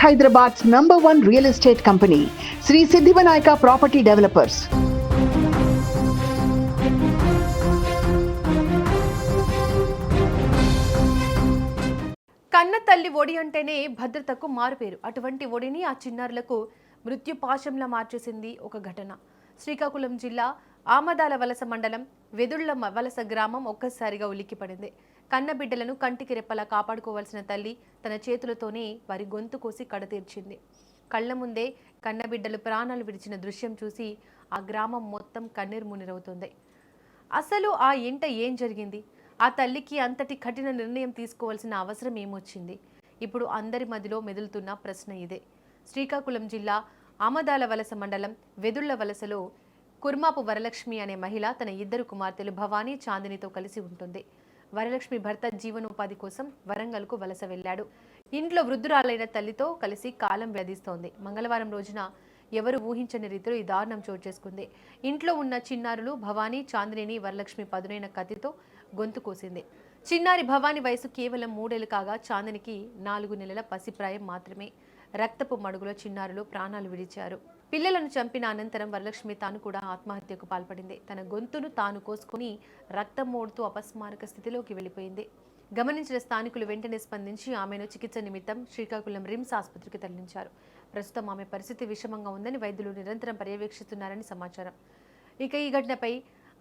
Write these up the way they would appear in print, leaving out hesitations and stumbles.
Hyderabad's #1 real estate company, Sri Siddhivanayaka Property Developers. కన్న తల్లి ఒడి అంటేనే భద్రతకు మారుపేరు. అటువంటి ఒడిని ఆ చిన్నారులకు మృత్యుపాశంలా మార్చేసింది ఒక ఘటన. శ్రీకాకుళం జిల్లా ఆమదాల వలస మండలం వెదుళ్ల వలస గ్రామం ఒక్కసారిగా ఉలిక్కిపడింది. కన్న బిడ్డలను కంటికి రెప్పలా కాపాడుకోవాల్సిన తల్లి తన చేతులతోనే వారి గొంతు కోసి కడతీర్చింది. కళ్ల ముందే కన్న బిడ్డలు ప్రాణాలు విడిచిన దృశ్యం చూసి ఆ గ్రామం మొత్తం కన్నీరు మున్నీరవుతుంది. అసలు ఆ ఇంట ఏం జరిగింది? ఆ తల్లికి అంతటి కఠిన నిర్ణయం తీసుకోవాల్సిన అవసరం ఏమొచ్చింది? ఇప్పుడు అందరి మధ్యలో మెదులుతున్న ప్రశ్న ఇదే. శ్రీకాకుళం జిల్లా ఆమదాల వలస మండలం వెదుళ్ల వలసలో కుర్మాపు వరలక్ష్మి అనే మహిళ తన 2 కుమార్తెలు భవానీ, చాందినితో కలిసి ఉంటుంది. వరలక్ష్మి భర్త జీవనోపాధి కోసం వరంగల్కు వలస వెళ్లాడు. ఇంట్లో వృద్ధురాలైన తల్లితో కలిసి కాలం వ్యధిస్తోంది. మంగళవారం రోజున ఎవరు ఊహించని రీతిలో ఈ దారుణం చోటు చేసుకుంది. ఇంట్లో ఉన్న చిన్నారులు భవానీ, చాందినిని వరలక్ష్మి పదునైన కత్తితో గొంతు కోసింది. చిన్నారి భవానీ వయసు కేవలం 3 ఏళ్లు కాగా చాందినికి 4 నెలల పసిప్రాయం మాత్రమే. రక్తపు మడుగులో చిన్నారులు ప్రాణాలు విడిచారు. పిల్లలను చంపిన అనంతరం వరలక్ష్మి తాను కూడా ఆత్మహత్యకు పాల్పడింది. తన గొంతును తాను కోసుకుని రక్తం మోడుతూ అపస్మారక స్థితిలోకి వెళ్లిపోయింది. గమనించిన స్థానికులు వెంటనే స్పందించి ఆమెను చికిత్స నిమిత్తం శ్రీకాకుళం రిమ్స్ ఆసుపత్రికి తరలించారు. ప్రస్తుతం ఆమె పరిస్థితి విషమంగా ఉందని వైద్యులు నిరంతరం పర్యవేక్షిస్తున్నారని సమాచారం. ఇక ఈ ఘటనపై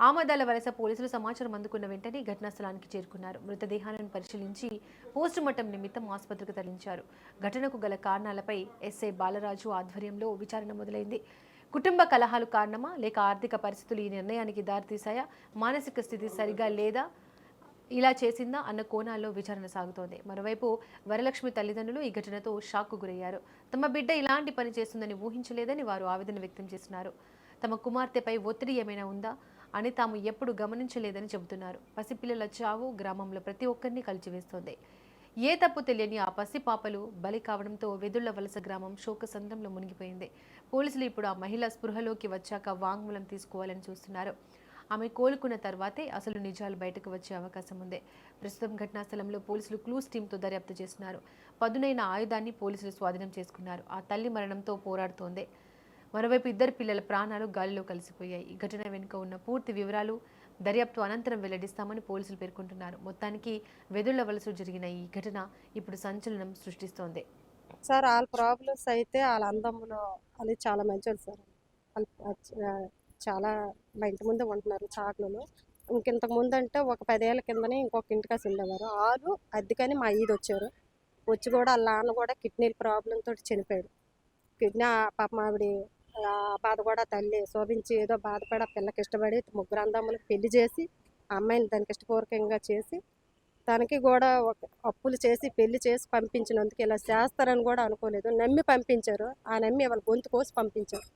ఆమదాల వలస పోలీసులు సమాచారం అందుకున్న వెంటనే ఘటనా స్థలానికి చేరుకున్నారు. మృతదేహాలను పరిశీలించి పోస్టుమార్టం నిమిత్తం ఆసుపత్రికి తరలించారు. ఘటనకు గల కారణాలపై ఎస్ఐ బాలరాజు ఆధ్వర్యంలో విచారణ మొదలైంది. కుటుంబ కలహాలు కారణమా లేక ఆర్థిక పరిస్థితులు ఈ నిర్ణయానికి దారితీశాయా, మానసిక స్థితి సరిగా లేదా ఇలా చేసిందా అన్న కోణాల్లో విచారణ సాగుతోంది. మరోవైపు వరలక్ష్మి తల్లిదండ్రులు ఈ ఘటనతో షాక్కు గురయ్యారు. తమ బిడ్డ ఇలాంటి పని చేస్తుందని ఊహించలేదని వారు ఆవేదన వ్యక్తం చేస్తున్నారు. తమ కుమార్తెపై ఒత్తిడి ఏమైనా ఉందా అని తాము ఎప్పుడు గమనించలేదని చెబుతున్నారు. పసిపిల్లల చావు గ్రామంలో ప్రతి ఒక్కరిని కలిచివేస్తోంది. ఏ తప్పు తెలియని ఆ పసిపాపలు బలి కావడంతో వెదుళ్ల వలస గ్రామం శోకసంద్రంలో మునిగిపోయింది. పోలీసులు ఇప్పుడు ఆ మహిళ స్పృహలోకి వచ్చాక వాంగ్మూలం తీసుకోవాలని చూస్తున్నారు. ఆమె కోలుకున్న తర్వాతే అసలు నిజాలు బయటకు వచ్చే అవకాశం ఉంది. ప్రస్తుతం ఘటనా స్థలంలో పోలీసులు క్లూస్ టీంతో దర్యాప్తు చేస్తున్నారు. పదునైన ఆయుధాన్ని పోలీసులు స్వాధీనం చేసుకున్నారు. ఆ తల్లి మరణంతో పోరాడుతోంది. మరోవైపు 2 పిల్లల ప్రాణాలు గాలిలో కలిసిపోయాయి. ఈ ఘటన వెనుక ఉన్న పూర్తి వివరాలు దర్యాప్తు అనంతరం వెల్లడిస్తామని పోలీసులు పేర్కొంటున్నారు. మొత్తానికి వెదుళ్ల వలస జరిగిన ఈ ఘటన ఇప్పుడు సంచలనం సృష్టిస్తోంది. సార్ వాళ్ళ ప్రాబ్లమ్స్ అయితే వాళ్ళ అందములో అది చాలా మంచిది సార్. వాళ్ళు చాలా మా ఇంటి ముందే ఉంటున్నారు చాకులలో. ఇంతకు ముందు అంటే ఒక 10 ఏళ్ళ కిందనే ఇంకొక ఇంటికాసి ఉండేవారు. వాళ్ళు అద్దెకని మా ఈది వచ్చారు. వచ్చి కూడా వాళ్ళ నాన్న కూడా కిడ్నీల ప్రాబ్లం తోటి చనిపోయాడు. కిడ్నీ పాపం ఆవిడ బాధ కూడా తల్లి శోభించి ఏదో బాధపడి ఆ పిల్లకి ఇష్టపడి 3 అందములకు పెళ్లి చేసి ఆ అమ్మాయిని దానికి ఇష్టపూర్వకంగా చేసి తనకి కూడా ఒక అప్పులు చేసి పెళ్లి చేసి పంపించినందుకు ఇలా చేస్తారని కూడా అనుకోలేదు. నమ్మి పంపించారు. ఆ నమ్మి వాళ్ళ గొంతు కోసి పంపించారు.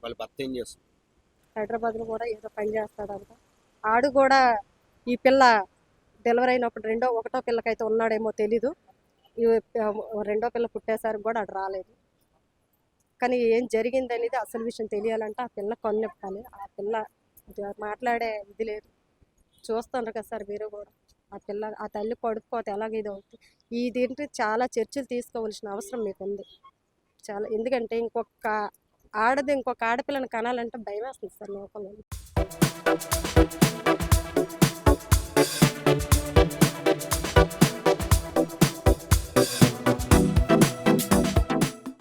వాళ్ళ భర్త ఏం చేస్తారు? హైదరాబాద్లో కూడా ఏదో పని చేస్తాడంట. ఆడు కూడా ఈ పిల్ల డెలివరీ అయినప్పుడు ఒకటో పిల్లకైతే ఉన్నాడేమో తెలీదు. రెండో పిల్ల పుట్టేసరికి కూడా అటు రాలేదు. కానీ ఏం జరిగింది అనేది అసలు విషయం తెలియాలంటే ఆ పిల్ల కొన్నెప్పాలి. ఆ పిల్ల మాట్లాడే ఇది లేదు. చూస్తున్నారు కదా సార్ మీరు కూడా. ఆ తల్లి పడుకోతే ఎలాగ ఇది అవుతుంది. దీంట్లో చాలా చర్చలు తీసుకోవాల్సిన అవసరం మీకు ఉంది చాలా. ఎందుకంటే ఇంకొక ఆడపిల్లని కనాలంటే భయం వేస్తుంది సార్ లోకంలో.